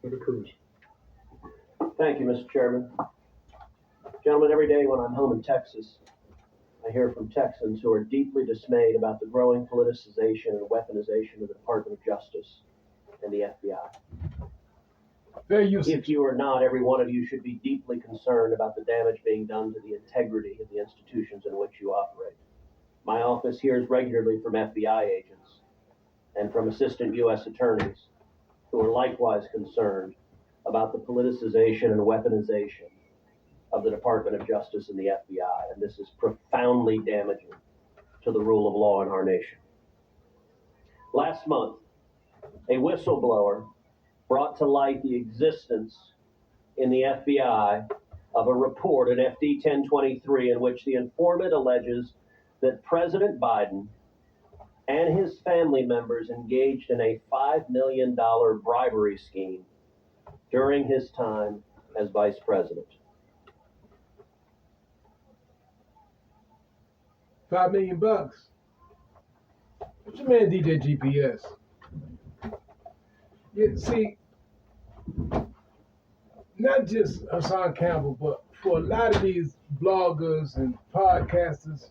Senator Cruz. Thank you, Mr. Chairman. Gentlemen, every day when I'm home in Texas, I hear from Texans who are deeply dismayed about the growing politicization and weaponization of the Department of Justice and the FBI. Fair use. If you are not, every one of you should be deeply concerned about the damage being done to the integrity of the institutions in which you operate. My office hears regularly from FBI agents and from assistant U.S. attorneys who are likewise concerned about the politicization and weaponization of the Department of Justice and the FBI, and this is profoundly damaging to the rule of law in our nation. Last month, a whistleblower brought to light the existence in the FBI of a report at FD 1023 in which the informant alleges that President Biden and his family members engaged in a $5 million bribery scheme during his time as vice president. $5 million. What's your man DjGPS? Yeah, see, not just Hassan Campbell, but for a lot of these bloggers and podcasters,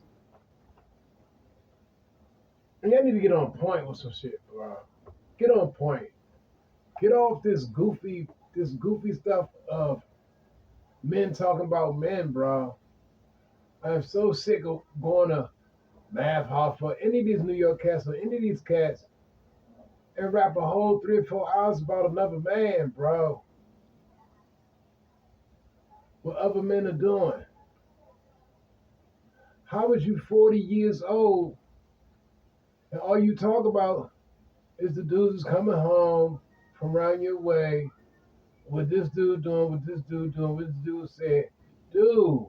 y'all need to get on point with some shit, bro. Get on point. Get off this goofy stuff of men talking about men, bro. I'm so sick of going to Math Hall for any of these New York cats or any of these cats and rap a whole 3 or 4 hours about another man, bro. What other men are doing. How is you 40 years old and all you talk about is the dudes coming home from around your way, what this dude doing, what this dude doing, what this dude said. Dude,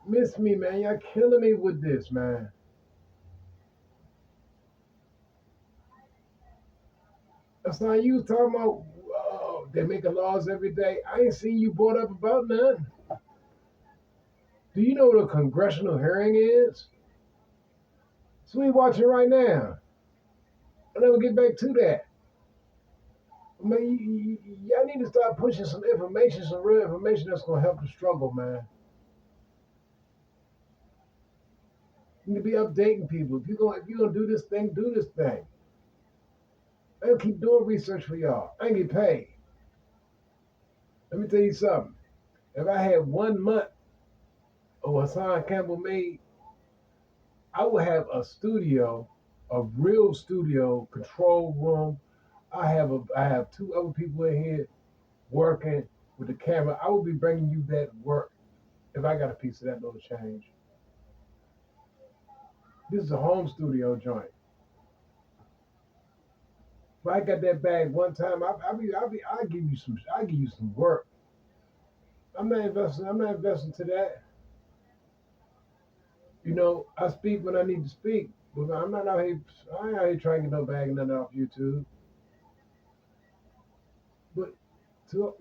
miss me, man. Y'all killing me with this, man. That's not you talking about, they're making laws every day. I ain't seen you brought up about none. Do you know what a congressional hearing is? So we watching right now. And then we'll get back to that. I mean, y'all need to start pushing some information, some real information that's going to help the struggle, man. You need to be updating people. If you're gonna do this thing, do this thing. I'll keep doing research for y'all. I ain't get paid. Let me tell you something. If I had 1 month of what Hassan Campbell made, I would have a studio, a real studio, control room. I have 2 other people in here working with the camera. I will be bringing you that work if I got a piece of that little change. This is a home studio joint. If I got that bag one time, I'll give you some work. I'm not investing to that. You know, I speak when I need to speak, but I ain't out here trying to get no bag and nothing off YouTube. But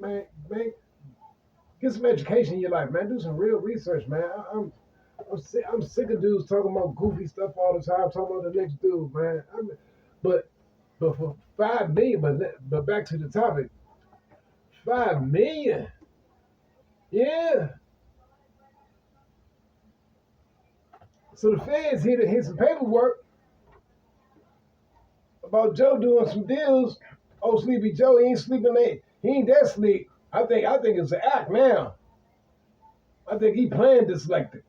man, get some education in your life, man. Do some real research, man. I'm sick of dudes talking about goofy stuff all the time, talking about the next dude, man. But for $5 million, but back to the topic, $5 million, yeah. So the feds hit some paperwork about Joe doing some deals. Oh, Sleepy Joe, he ain't sleeping there. He ain't that sleep. I think it's an act now. I think he planned dyslexic.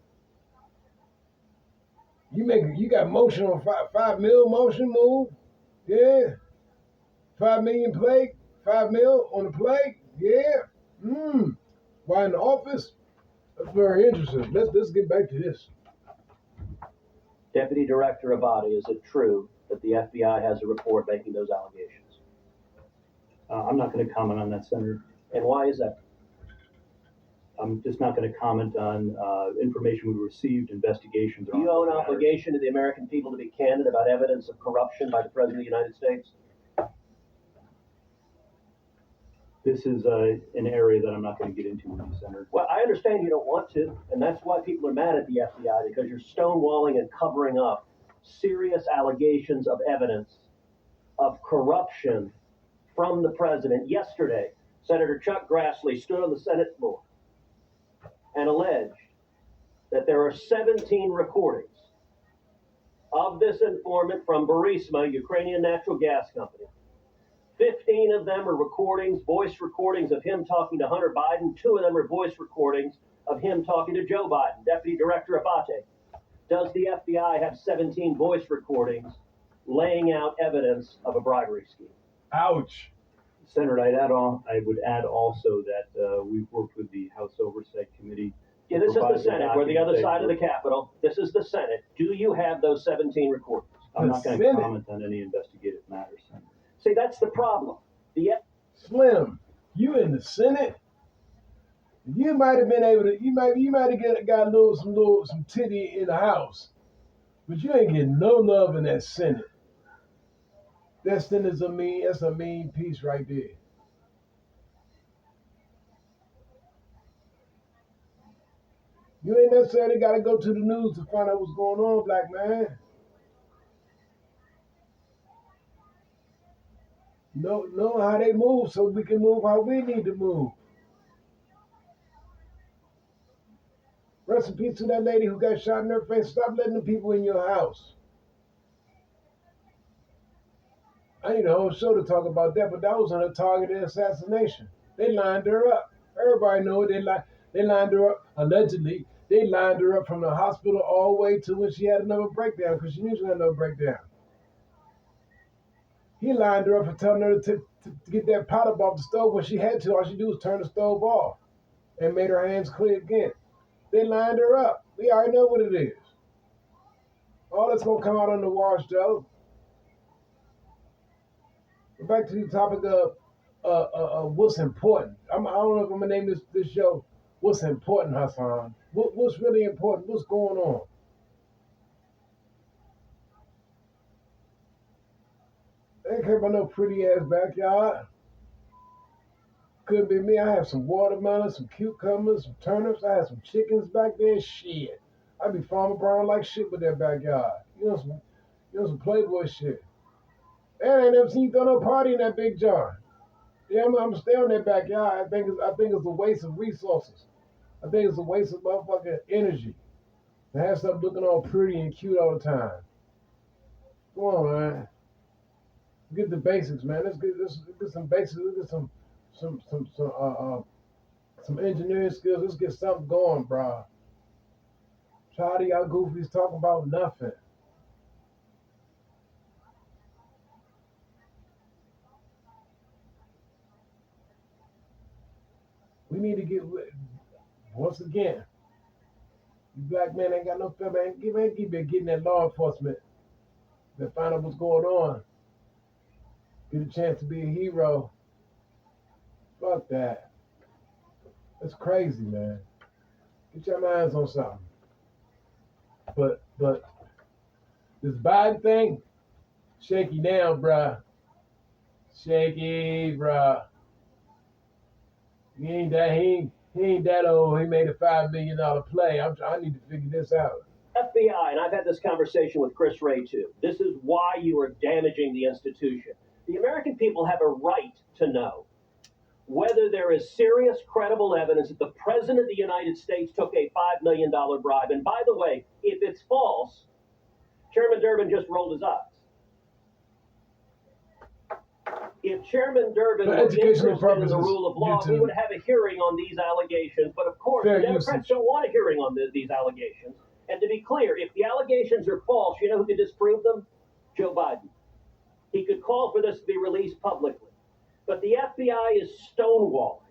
You got motion on $5 million motion move, yeah. 5 million plate, 5 mil on the plate, yeah. Why in the office? That's very interesting. Let's get back to this. Deputy Director Abadi, is it true that the FBI has a report making those allegations? I'm not going to comment on that, Senator. And why is that? I'm just not going to comment on information we received, investigations. Do you owe an obligation to the American people to be candid about evidence of corruption by the President of the United States? This is an area that I'm not going to get into with you, Senator. Well, I understand you don't want to, and that's why people are mad at the FBI, because you're stonewalling and covering up serious allegations of evidence of corruption from the president. Yesterday, Senator Chuck Grassley stood on the Senate floor and alleged that there are 17 recordings of this informant from Burisma, Ukrainian natural gas company. 15 of them are recordings, voice recordings of him talking to Hunter Biden. 2 of them are voice recordings of him talking to Joe Biden, Deputy Director Abate. Does the FBI have 17 voice recordings laying out evidence of a bribery scheme? Ouch. Senator, I would add also that we've worked with the House Oversight Committee. Yeah, this is the Senate. We're the other side of the Capitol. This is the Senate. Do you have those 17 recordings? I'm not going to comment on any investigative matters, Senator. See, that's the problem. Slim, you in the Senate? You might have been able to. You might have got some titty in the House, but you ain't getting no love in that Senate. That Senate's that's a mean piece right there. You ain't necessarily got to go to the news to find out what's going on, black man. Know how they move so we can move how we need to move. Rest in peace to that lady who got shot in her face. Stop letting the people in your house. I need a whole show to talk about that, but that was on a targeted assassination. They lined her up. Everybody knows they lined her up, allegedly. They lined her up from the hospital all the way to when she had another breakdown, because she knew she had another breakdown. He lined her up for telling her to get that pot up off the stove when she had to. All she do was turn the stove off and made her hands clear again. They lined her up. We already know what it is. All that's going to come out on the wash, Joe. Back to the topic of what's important. I don't know if I'm going to name this show What's Important, Hassan. What's really important? What's going on? I ain't care about no pretty ass backyard. Could be me. I have some watermelons, some cucumbers, some turnips. I have some chickens back there. Shit. I be farming brown like shit with that backyard. You know some Playboy shit. And I ain't never seen you throw no party in that big jar. Yeah, I'm stay on that backyard. I think it's a waste of resources. I think it's a waste of motherfucking energy to have stuff looking all pretty and cute all the time. Come on, man. Get the basics, man. Let's get some basics. Let's get some engineering skills. Let's get something going, bro. Tired of y'all goofies talking about nothing. We need to get once again. You black men ain't got no fear, man. Keep getting that law enforcement to find out what's going on. Get a chance to be a hero. Fuck that. That's crazy, man. Get your minds on something. But this Biden thing, shaky now, bruh. Shaky, bruh. He ain't that old. He made a $5 million play. I need to figure this out. FBI, and I've had this conversation with Chris Wray too. This is why you are damaging the institution. The American people have a right to know whether there is serious, credible evidence that the President of the United States took a $5 million bribe. And by the way, if it's false, Chairman Durbin just rolled his eyes. If Chairman Durbin were interested in the rule of law, we would have a hearing on these allegations. But of course, the Democrats don't want a hearing on these allegations. And to be clear, if the allegations are false, you know who could disprove them? Joe Biden. He could call for this to be released publicly. But the FBI is stonewalling.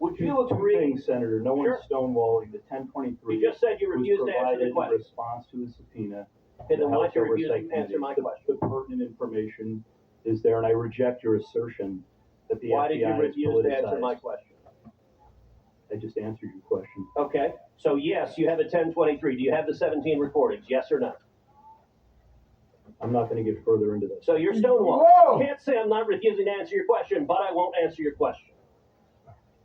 Would you agree, Senator? No one's stonewalling. The 1023. You just said you refused to answer the question. In response to a subpoena. Okay, then why don't you refuse to answer my question? The pertinent information is there, and I reject your assertion that the Why FBI did you refuse to answer my question? I just answered your question. Okay, so yes, you have a 1023. Do you have the 17 recordings? Yes or no? I'm not going to get further into this. So you're stonewalling. Whoa! You can't say I'm not refusing to answer your question, but I won't answer your question.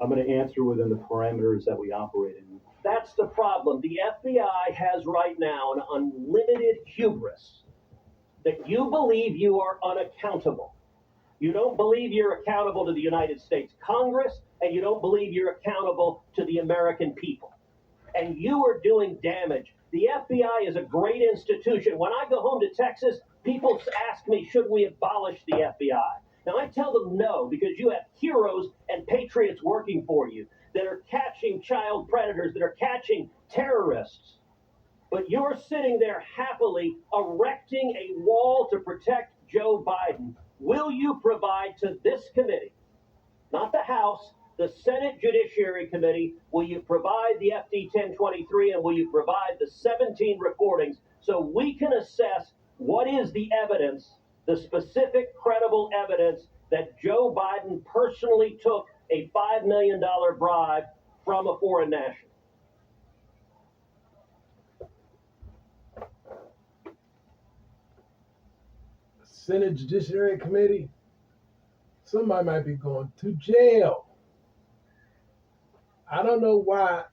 I'm going to answer within the parameters that we operate in. That's the problem. The FBI has right now an unlimited hubris that you believe you are unaccountable. You don't believe you're accountable to the United States Congress, and you don't believe you're accountable to the American people. And you are doing damage. The FBI is a great institution. When I go home to Texas, people ask me, should we abolish the FBI? Now, I tell them no, because you have heroes and patriots working for you that are catching child predators, that are catching terrorists. But you're sitting there happily erecting a wall to protect Joe Biden. Will you provide to this committee, not the House, the Senate Judiciary Committee, will you provide the FD 1023 and will you provide the 17 recordings so we can assess what is the evidence, the specific credible evidence that Joe Biden personally took a $5 million bribe from a foreign national? Senate Judiciary Committee, somebody might be going to jail. I don't know why.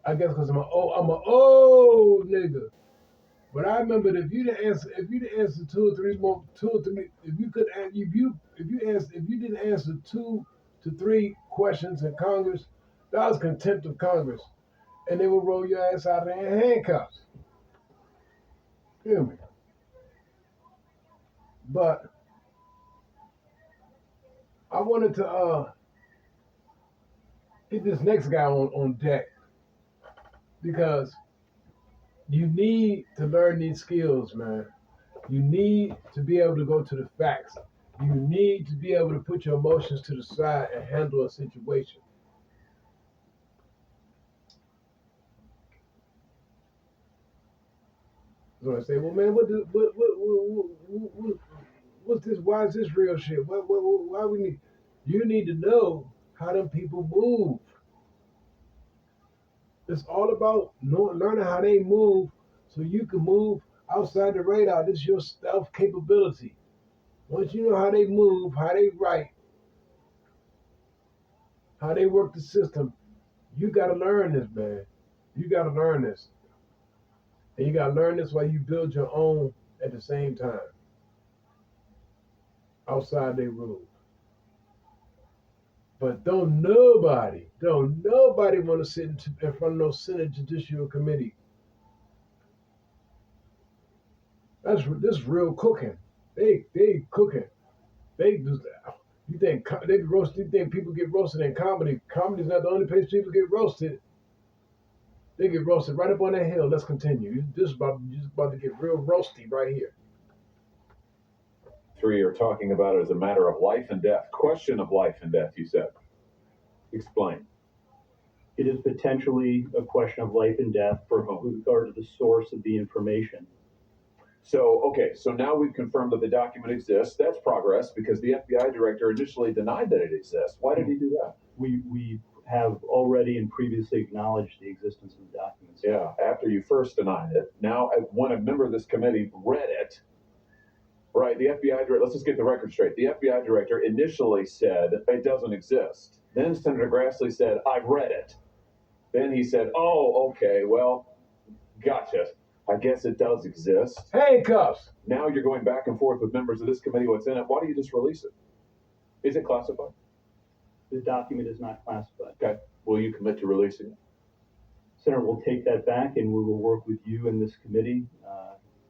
I guess because I'm an old nigga. But I remember that if you didn't answer two or three, if you didn't answer 2 to 3 questions in Congress, that was contempt of Congress, and they would roll your ass out of there in handcuffs. Feel me? But I wanted to get this next guy on deck because you need to learn these skills, man. You need to be able to go to the facts. You need to be able to put your emotions to the side and handle a situation. So I say, well, man, what's this? Why is this real shit? Why we need? You need to know how them people move. It's all about learning how they move so you can move outside the radar. This is your stealth capability. Once you know how they move, how they write, how they work the system, you got to learn this, man. You got to learn this. And you got to learn this while you build your own at the same time. Outside they rules. But don't nobody want to sit in front of no Senate Judicial Committee. This real cooking. They cooking. They do that. You think they roast? You think people get roasted in comedy? Comedy's not the only place people get roasted. They get roasted right up on that hill. Let's continue. You're just about to get real roasty right here. 3 are talking about it as a matter of life and death. Question of life and death, you said. Explain. It is potentially a question of life and death with regard to the source of the information. So now we've confirmed that the document exists. That's progress because the FBI director initially denied that it exists. Why did he do that? We have already and previously acknowledged the existence of the documents. Yeah, after you first denied it. Now, when a member of this committee read it, right, the FBI director, let's just get the record straight. The FBI director initially said it doesn't exist. Then Senator Grassley said, I've read it. Then he said, oh, okay, well, gotcha. I guess it does exist. Handcuffs. Now you're going back and forth with members of this committee what's in it. Why don't you just release it? Is it classified? The document is not classified. Okay. Will you commit to releasing it? Senator, we'll take that back and we will work with you and this committee.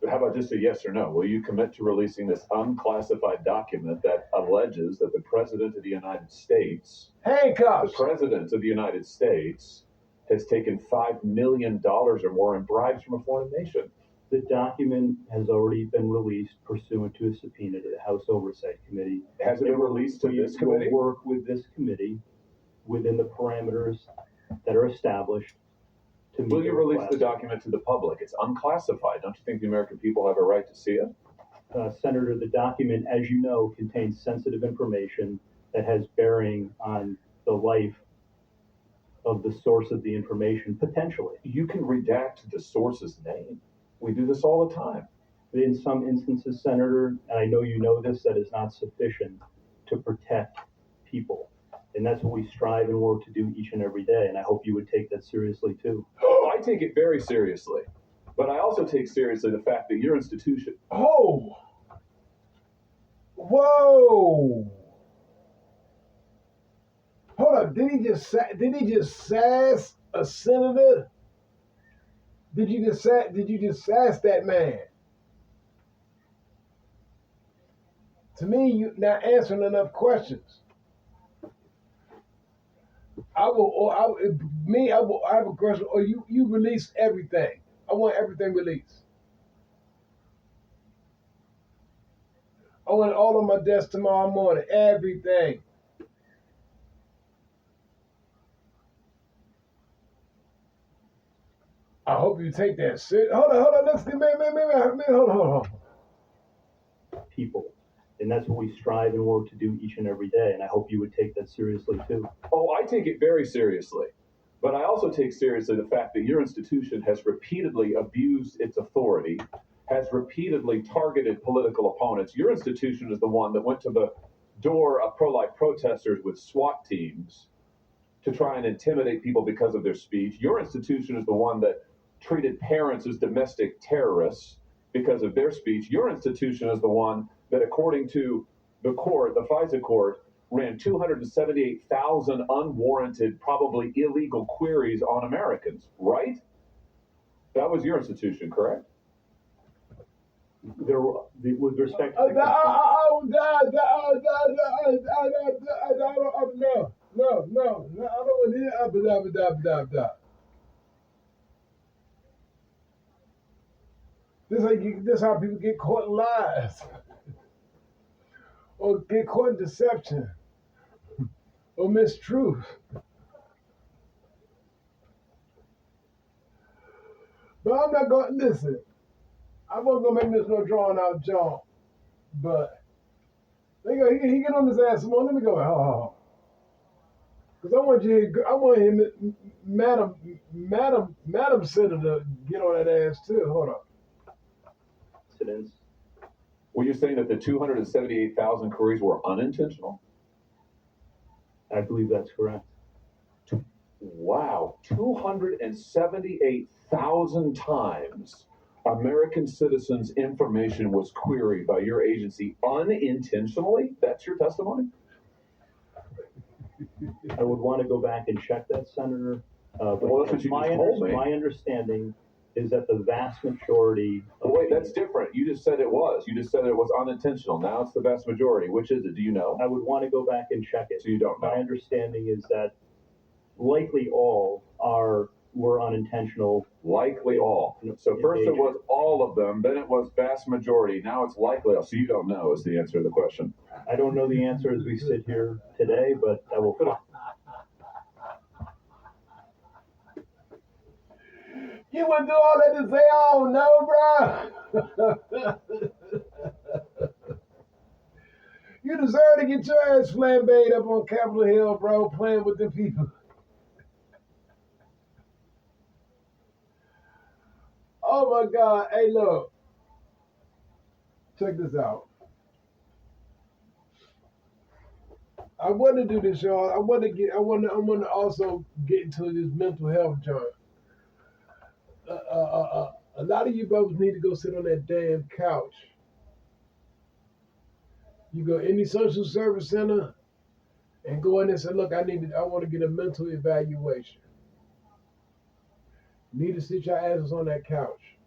How about just a yes or no? Will you commit to releasing this unclassified document that alleges that the President of the United States, handcuffs, the President of the United States has taken $5 million or more in bribes from a foreign nation? The document has already been released pursuant to a subpoena to the House Oversight Committee. Has it been released to this committee? We'll work with this committee within the parameters that are established. Will you release the document to the public? It's unclassified. Don't you think the American people have a right to see it? Senator, the document, as you know, contains sensitive information that has bearing on the life of the source of the information, potentially. You can redact the source's name. We do this all the time. In some instances, Senator, and I know you know this, that is not sufficient to protect people. And that's what we strive and work to do each and every day. And I hope you would take that seriously too. Oh, I take it very seriously. But I also take seriously the fact that your institution. Oh, whoa! Hold up! Did he just sass a senator? Did you just sass that man? To me, you're not answering enough questions. I have a question. Or you release everything. I want everything released. I want it all on my desk tomorrow morning. Everything. I hope you take that serious. Hold on. Let's get hold on. People. And that's what we strive and work to do each and every day. And I hope you would take that seriously too. Oh, I take it very seriously. But I also take seriously the fact that your institution has repeatedly abused its authority, has repeatedly targeted political opponents. Your institution is the one that went to the door of pro-life protesters with SWAT teams to try and intimidate people because of their speech. Your institution is the one that treated parents as domestic terrorists because of their speech. Your institution is the one that, according to the court, the FISA court, ran 278,000 unwarranted, probably illegal queries on Americans, right? That was your institution, correct? There, with respect to No. I don't want to hear. This how people get caught in lies, or get caught in deception, or mistruth. But I'm not going to listen. I wasn't gonna make this no drawn out job, but he get on his ass some more. Let me go. Because I want him, Madam Senator, get on that ass too. Hold on. incidents. Were you saying that the 278,000 queries were unintentional? I believe that's correct. Wow, 278,000 times American citizens' information was queried by your agency unintentionally? That's your testimony? I would want to go back and check that, Senator. Well, that's what you just told me. My understanding is that the vast majority of Wait, that's different. You just said it was. You just said it was unintentional. Now it's the vast majority. Which is it? Do you know? I would want to go back and check it. So you don't know. My understanding is that likely all were unintentional. Likely all. So first it was all of them, then it was vast majority. Now it's likely all. So you don't know is the answer to the question. I don't know the answer as we sit here today, but I will. You wouldn't do all that to say, oh no, bro. You deserve to get your ass flambéed up on Capitol Hill, bro, playing with the people. Oh my God. Hey, look. Check this out. I want to do this, y'all. I want to also get into this mental health joint. A lot of you brothers need to go sit on that damn couch. You go any social service center and go in and say, look, I want to get a mental evaluation. You need to sit your asses on that couch.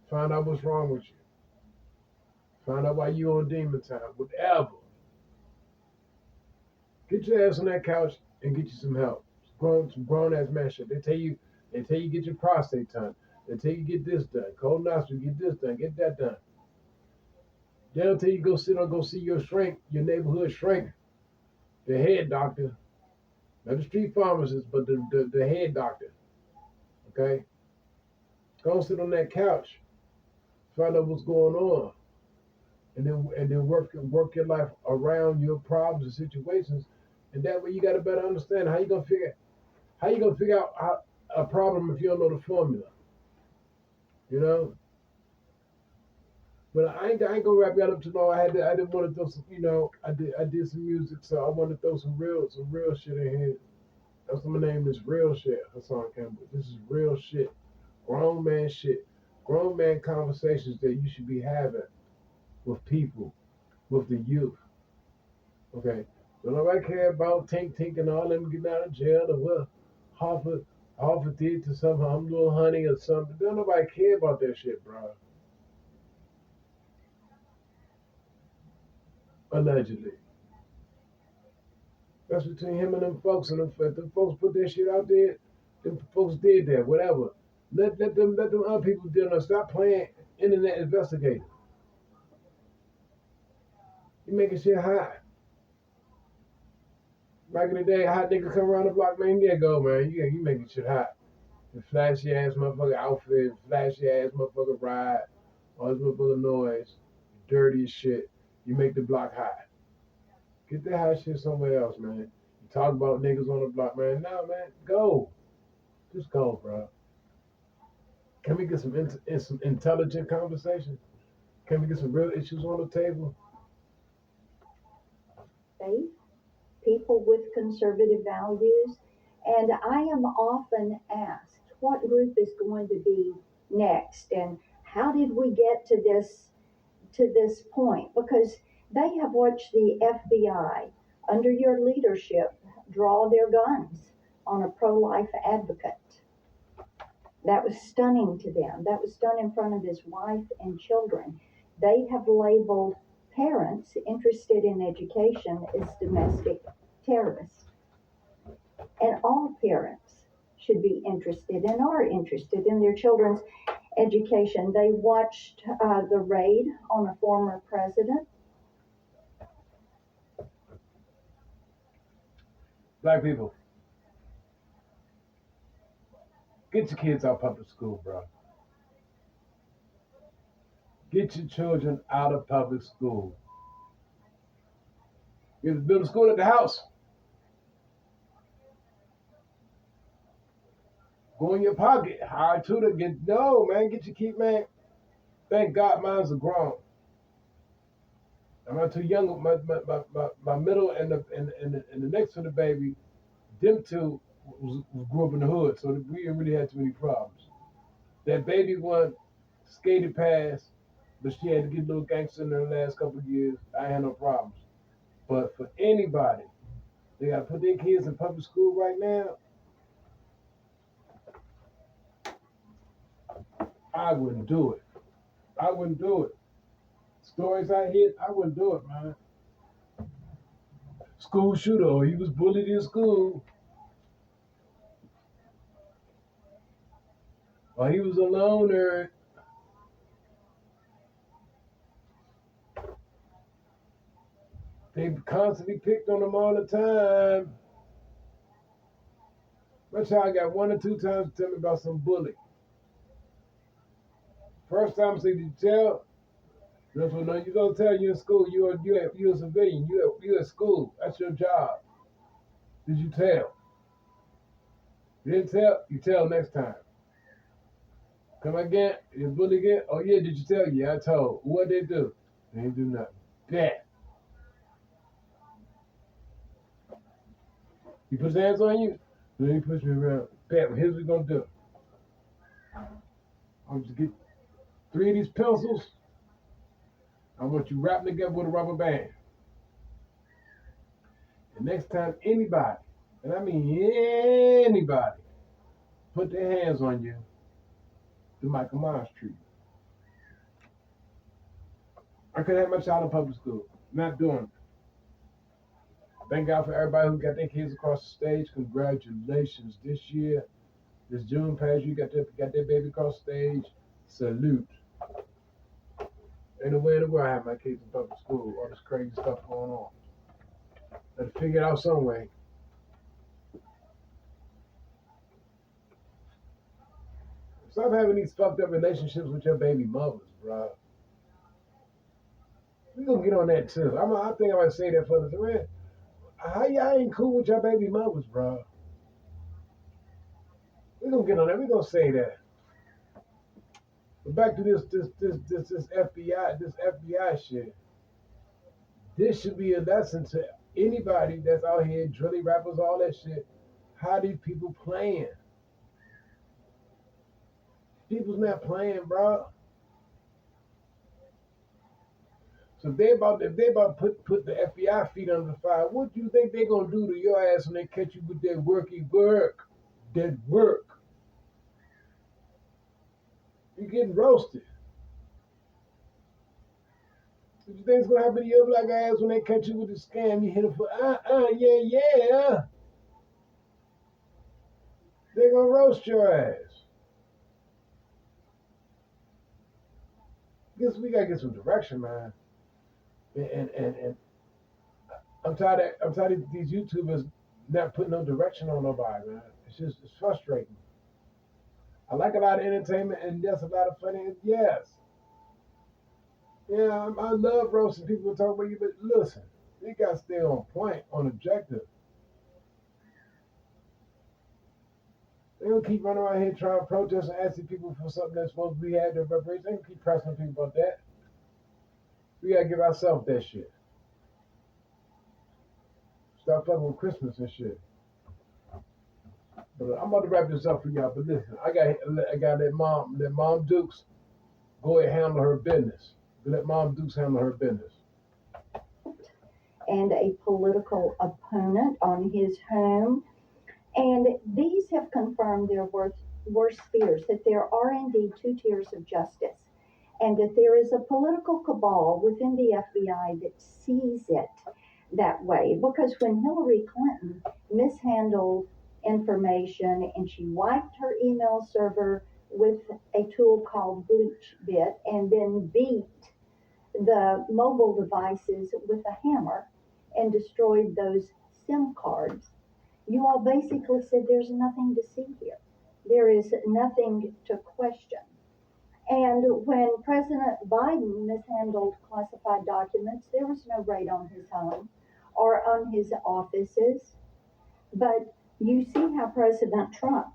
Find out what's wrong with you. Find out why you on demon time. Whatever. Get your ass on that couch and get you some help. Some grown ass man shit. They tell you get your prostate done. They tell you get this done. Colonoscopy, get this done, get that done. They'll tell you go see your shrink, your neighborhood shrink, the head doctor, not the street pharmacist, but the head doctor. Okay? Go sit on that couch, find out what's going on, and then work your life around your problems and situations, and that way you got a better understanding. How you gonna figure out a problem if you don't know the formula? You know. But I ain't gonna wrap y'all up too long. I didn't want to throw some, I did some music, so I want to throw some real shit in here. That's what my name is, real shit. Hassan Campbell. This is real shit. Grown man shit. Grown man conversations that you should be having with people, with the youth. Okay. Don't nobody care about Tink Tink and all them getting out of jail or what Harvard did to some little honey or something. Don't nobody care about that shit, bro. Allegedly. That's between him and them folks, and them folks put that shit out there. Them folks did that, whatever. Let them other people deal with it. Stop playing internet investigator. You making shit hot. Back in the day, a hot nigga come around the block, man, yeah, go, man. You making shit hot. The flashy ass motherfucker outfit, flashy ass motherfucker ride, all this motherfucker noise, dirty as shit. You make the block hot. Get that hot shit somewhere else, man. You talk about niggas on the block, man. Nah, man, go. Just go, bro. Can we get some intelligent conversation? Can we get some real issues on the table? Faith, people with conservative values, and I am often asked what group is going to be next and how did we get to this point, because they have watched the FBI under your leadership draw their guns on a pro-life advocate. That was stunning to them. That was done in front of his wife and children. They have labeled parents interested in education as domestic terrorists. And all parents should be interested and are interested in their children's education. They watched the raid on a former president. Black people, get your kids out of public school, bro. Get your children out of public school. You have to build a school at the house. Go in your pocket. Hire a tutor. Get your kid, man. Thank God mine's are grown. I'm not too young. My middle and the next to the baby, them two grew up in the hood, so we didn't really have too many problems. That baby one skated past, but she had to get a little gangster in the last couple of years. I had no problems. But for anybody, they got to put their kids in public school right now. I wouldn't do it. I wouldn't do it. Stories I hear, I wouldn't do it, man. School shooter, or he was bullied in school, or he was a loner. They constantly picked on him all the time. My child got 1 or 2 times to tell me about some bully. First time I said, did you tell? That's what no, you gonna tell you in school. You're a civilian. You at school. That's your job. Did you tell? You didn't tell. You tell next time. Come again. You bully again. Oh yeah. Did you tell? Yeah, I told. What they do? They didn't do nothing. Bet. He puts hands on you. Then he push me around. Bet. Well, here's what we're gonna do. I'm just get 3 of these pencils. I want you wrapped together with a rubber band. The next time anybody, and I mean anybody, put their hands on you, the Michael Myers treatment. I could have my child in public school. Not doing it. Thank God for everybody who got their kids across the stage. Congratulations. This year, this June past, you got their baby across the stage. Salute. Ain't no way in the world I have my kids in public school. All this crazy stuff going on. Let's figure it out some way. Stop having these fucked up relationships with your baby mothers, bro. We gonna get on that too. I think I might say that for the man. How y'all ain't cool with your baby mothers, bro? We gonna get on that. We gonna say that. But back to this FBI shit. This should be a lesson to anybody that's out here, drilly rappers, all that shit. How these people playing? People's not playing, bro. So if they about to put the FBI feet under the fire, what do you think they gonna do to your ass when they catch you with that work? That work. You're getting roasted. What you think's gonna happen to your black ass when they catch you with the scam? You hit it for yeah. They're gonna roast your ass. Guess we gotta get some direction, man. And I'm tired of these YouTubers not putting no direction on nobody, man. It's frustrating. I like a lot of entertainment and there's a lot of funny. Yes. Yeah, I love roasting people who talk about you, but listen, they got to stay on point, on objective. They don't keep running around here trying to protest and asking people for something that's supposed to be had their reparations. They don't keep pressing people about that. We got to give ourselves that shit. Stop fucking with Christmas and shit. But I'm about to wrap this up for y'all. But listen, I got that Mom Dukes go ahead and handle her business. Let Mom Dukes handle her business. And a political opponent on his home. And these have confirmed their worst fears, that there are indeed two tiers of justice, and that there is a political cabal within the FBI that sees it that way. Because when Hillary Clinton mishandled information and she wiped her email server with a tool called BleachBit and then beat the mobile devices with a hammer and destroyed those SIM cards, you all basically said there's nothing to see here. There is nothing to question. And when President Biden mishandled classified documents, there was no raid on his home or on his offices. But you see how President Trump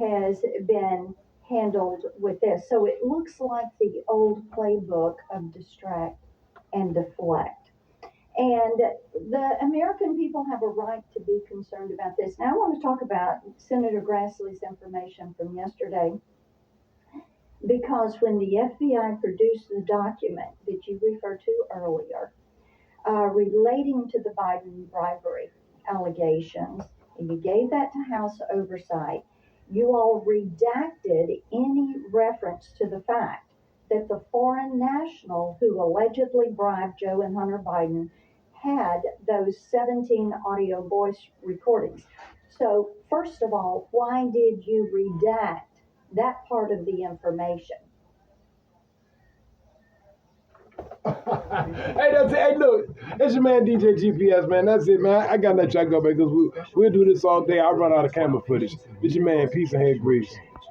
has been handled with this. So it looks like the old playbook of distract and deflect. And the American people have a right to be concerned about this. Now I want to talk about Senator Grassley's information from yesterday, because when the FBI produced the document that you referred to earlier, relating to the Biden bribery allegations, and you gave that to House Oversight, you all redacted any reference to the fact that the foreign national who allegedly bribed Joe and Hunter Biden had those 17 audio voice recordings. So, first of all, why did you redact that part of the information? Hey, that's it. Hey, look, it's your man DjGps, man. That's it, man. I gotta let y'all go, man, because we'll do this all day. I'll run out of camera footage. It's your man, Peace and Head Grease.